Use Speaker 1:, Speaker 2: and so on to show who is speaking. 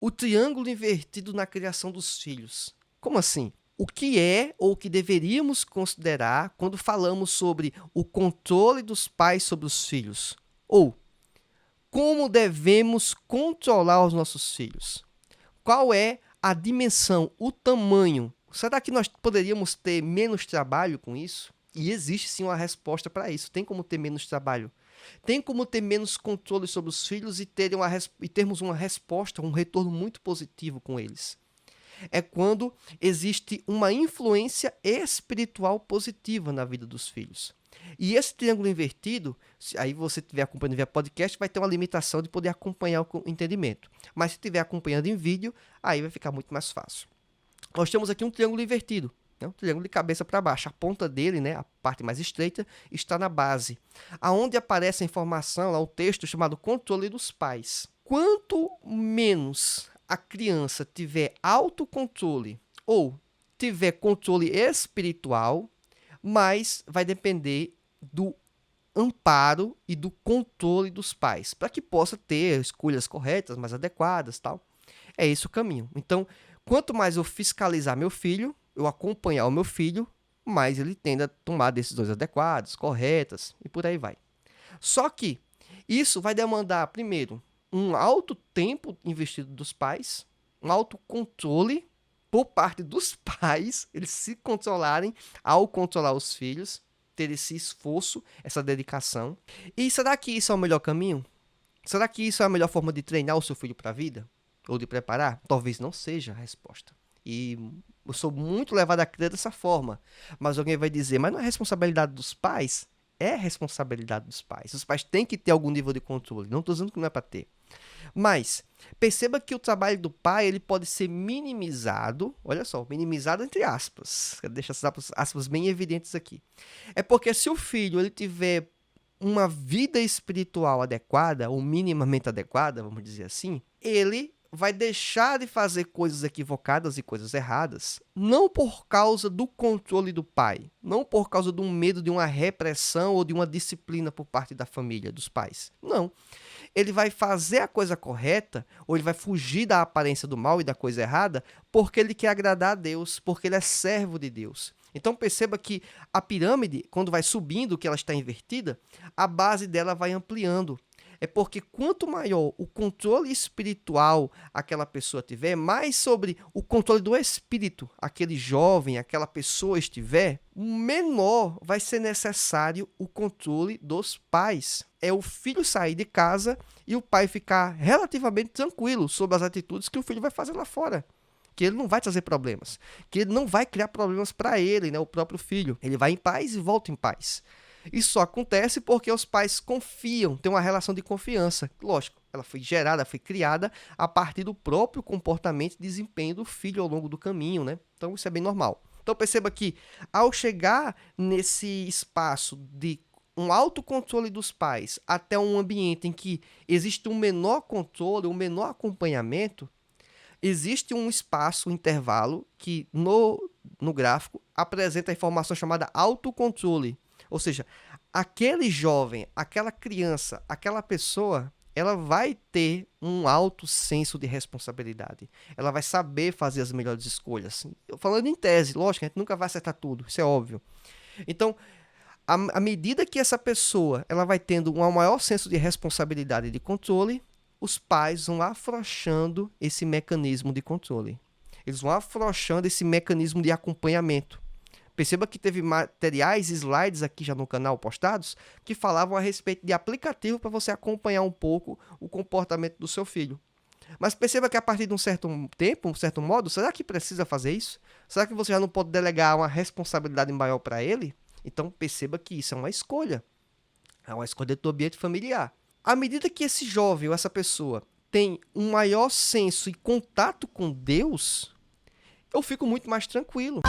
Speaker 1: o triângulo invertido na criação dos filhos. Como assim? O que é ou o que deveríamos considerar quando falamos sobre o controle dos pais sobre os filhos? Ou como devemos controlar os nossos filhos? Qual é a dimensão, o tamanho? Será que nós poderíamos ter menos trabalho com isso? E existe sim uma resposta para isso. Tem como ter menos trabalho. Tem como ter menos controle sobre os filhos e termos uma resposta, um retorno muito positivo com eles. É quando existe uma influência espiritual positiva na vida dos filhos. E esse triângulo invertido, se aí você estiver acompanhando via podcast, vai ter uma limitação de poder acompanhar o entendimento. Mas se estiver acompanhando em vídeo, aí vai ficar muito mais fácil. Nós temos aqui um triângulo invertido, né? Um triângulo de cabeça para baixo. A ponta dele, né, a parte mais estreita, está na base. Aonde aparece a informação, lá o texto chamado controle dos pais. Quanto menos a criança tiver autocontrole ou tiver controle espiritual, mais vai depender do amparo e do controle dos pais, para que possa ter escolhas corretas, mais adequadas, tal. É esse o caminho. Então, quanto mais eu fiscalizar meu filho, eu acompanhar o meu filho, mais ele tende a tomar decisões adequadas, corretas e por aí vai. Só que isso vai demandar, primeiro, um alto tempo investido dos pais, um autocontrole por parte dos pais, eles se controlarem ao controlar os filhos, ter esse esforço, essa dedicação. E será que isso é o melhor caminho? Será que isso é a melhor forma de treinar o seu filho para a vida? Ou de preparar? Talvez não seja a resposta. E eu sou muito levado a crer dessa forma. Mas alguém vai dizer, mas não é responsabilidade dos pais? É responsabilidade dos pais. Os pais têm que ter algum nível de controle. Não estou dizendo que não é para ter. Mas perceba que o trabalho do pai ele pode ser minimizado, olha só, minimizado entre aspas, deixa as aspas bem evidentes aqui. É porque se o filho ele tiver uma vida espiritual adequada, ou minimamente adequada, vamos dizer assim, ele vai deixar de fazer coisas equivocadas e coisas erradas, não por causa do controle do pai, não por causa de um medo de uma repressão ou de uma disciplina por parte da família, dos pais. Não. Ele vai fazer a coisa correta, ou ele vai fugir da aparência do mal e da coisa errada, porque ele quer agradar a Deus, porque ele é servo de Deus. Então perceba que a pirâmide, quando vai subindo, que ela está invertida, a base dela vai ampliando. É porque quanto maior o controle espiritual aquela pessoa tiver, mais sobre o controle do espírito aquele jovem, aquela pessoa estiver, menor vai ser necessário o controle dos pais. É o filho sair de casa e o pai ficar relativamente tranquilo sobre as atitudes que o filho vai fazer lá fora. Que ele não vai trazer problemas, que ele não vai criar problemas para ele, né, o próprio filho. Ele vai em paz e volta em paz. Isso só acontece porque os pais confiam, têm uma relação de confiança. Lógico, ela foi gerada, foi criada a partir do próprio comportamento e desempenho do filho ao longo do caminho, né? Então isso é bem normal. Então perceba que ao chegar nesse espaço de um autocontrole dos pais até um ambiente em que existe um menor controle, um menor acompanhamento, existe um espaço, um intervalo que no gráfico apresenta a informação chamada autocontrole. Ou seja, aquele jovem, aquela criança, aquela pessoa, ela vai ter um alto senso de responsabilidade. Ela vai saber fazer as melhores escolhas. Falando em tese, lógico, a gente nunca vai acertar tudo, isso é óbvio. Então, à medida que essa pessoa ela vai tendo um maior senso de responsabilidade e de controle, os pais vão afrouxando esse mecanismo de controle. Eles vão afrouxando esse mecanismo de acompanhamento. Perceba que teve materiais, slides aqui já no canal postados, que falavam a respeito de aplicativo para você acompanhar um pouco o comportamento do seu filho. Mas perceba que a partir de um certo tempo, um certo modo, será que precisa fazer isso? Será que você já não pode delegar uma responsabilidade maior para ele? Então perceba que isso é uma escolha. É uma escolha do ambiente familiar. À medida que esse jovem ou essa pessoa tem um maior senso e contato com Deus, eu fico muito mais tranquilo.